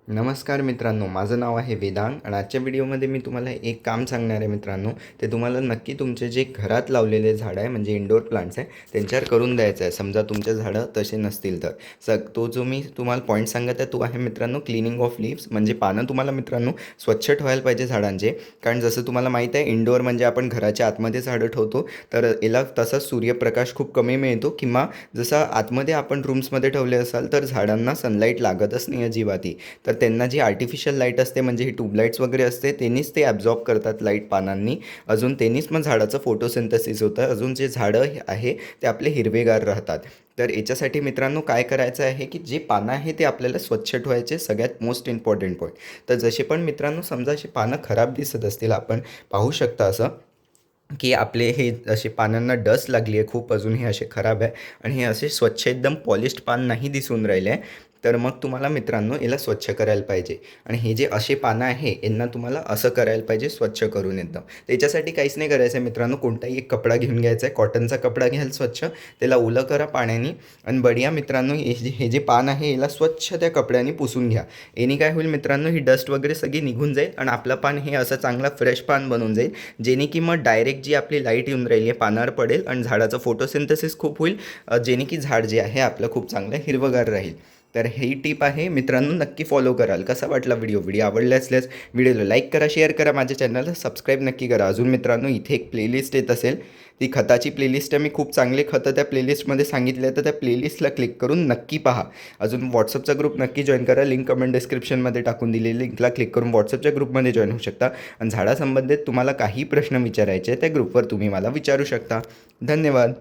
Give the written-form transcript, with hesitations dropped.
नमस्कार मित्रांनो, माझं नाव आहे वेदांग आणि आजच्या व्हिडिओमध्ये मी तुम्हाला एक काम सांगणार आहे मित्रांनो. ते तुम्हाला नक्की तुमचे जे घरात लावलेले झाडं आहे म्हणजे इंडोर प्लांट्स आहे त्यांच्यावर करून द्यायचं आहे. समजा तुमचे झाडं तसे नसतील तर तो जो मी तुम्हाला पॉईंट सांगत आहे तो आहे मित्रांनो क्लिनिंग ऑफ लीव्स. म्हणजे पानं तुम्हाला मित्रांनो स्वच्छ ठेवायला पाहिजे झाडांचे. कारण जसं तुम्हाला माहीत आहे इंडोर म्हणजे आपण घराच्या आतमध्ये झाडं ठेवतो तर याला तसाच सूर्यप्रकाश खूप कमी मिळतो किंवा जसं आतमध्ये आपण रूम्समध्ये ठेवले असाल तर झाडांना सनलाईट लागतच नाही अजिबातही. तर त्यांना जी आर्टिफिशियल लाईट असते म्हणजे ही ट्यूबलाईट्स वगैरे असते त्यांनीच ते ॲब्झॉर्ब करतात लाईट पानांनी. अजून त्यांनीच मग झाडाचं फोटोसिंथेसिस होतं. अजून जे झाडं आहे ते आपले हिरवेगार राहतात. तर याच्यासाठी मित्रांनो काय करायचं आहे की जे पानं आहे ते आपल्याला स्वच्छ ठेवायचे सगळ्यात मोस्ट इम्पॉर्टंट पॉईंट. तर जसे पण मित्रांनो समजा अशी पानं खराब दिसत असतील आपण पाहू शकता असं की आपले हे असे पानांना डस्ट लागली आहे खूप अजून हे असे खराब आहे आणि हे असे स्वच्छ एकदम पॉलिश्ड पान नाही दिसून राहिले आहे. तर मग तुम्हाला मित्रांनो याला स्वच्छ करायला पाहिजे आणि हे जे असे पानं आहे यांना तुम्हाला असं करायला पाहिजे स्वच्छ करून एकदम. त्याच्यासाठी काहीच नाही करायचं आहे मित्रांनो, कोणताही एक कपडा घेऊन घ्यायचा आहे, कॉटनचा कपडा घ्याल स्वच्छ, त्याला ओलं करा पाण्याने आणि बढिया मित्रांनो हे जे पान आहे याला स्वच्छ त्या कपड्याने पुसून घ्या. याने काय होईल मित्रांनो ही डस्ट वगैरे सगळी निघून जाईल आणि आपलं पान हे असं चांगला फ्रेश पान बनून जाईल. जेणे की मग डायरेक्ट जी आपली लाईट येऊन राहिली आहे पानावर पडेल आणि झाडाचं फोटोसिंथेसिस खूप होईल. जेणे की झाड जे आहे आपलं खूप चांगलं हिरवंगार राहील. तर ही टिप आहे मित्रांनो, नक्की फॉलो कराल. कसा वाटला व्हिडिओ आवडला असल्यास व्हिडिओला लाईक करा, शेअर करा, माझ्या चॅनलला सबस्क्राईब नक्की करा. अजून मित्रांनो इथे एक प्लेलिस्ट येत असेल, ती खताची प्लेलिस्ट आहे. मी खूप चांगले खतं त्या प्लेलिस्टमध्ये सांगितले आहे तर त्या प्लेलिस्टला क्लिक करून नक्की पहा. अजून व्हॉट्सअपचा ग्रुप नक्की जॉईन करा, लिंक कमेंट डिस्क्रिप्शनमध्ये टाकून दिलेली लिंकला क्लिक करून व्हॉट्सअपच्या ग्रुपमध्ये जॉईन होऊ शकता. आणि झाडासंबंधित तुम्हाला काही प्रश्न विचारायचे त्या ग्रुपवर तुम्ही मला विचारू शकता. धन्यवाद.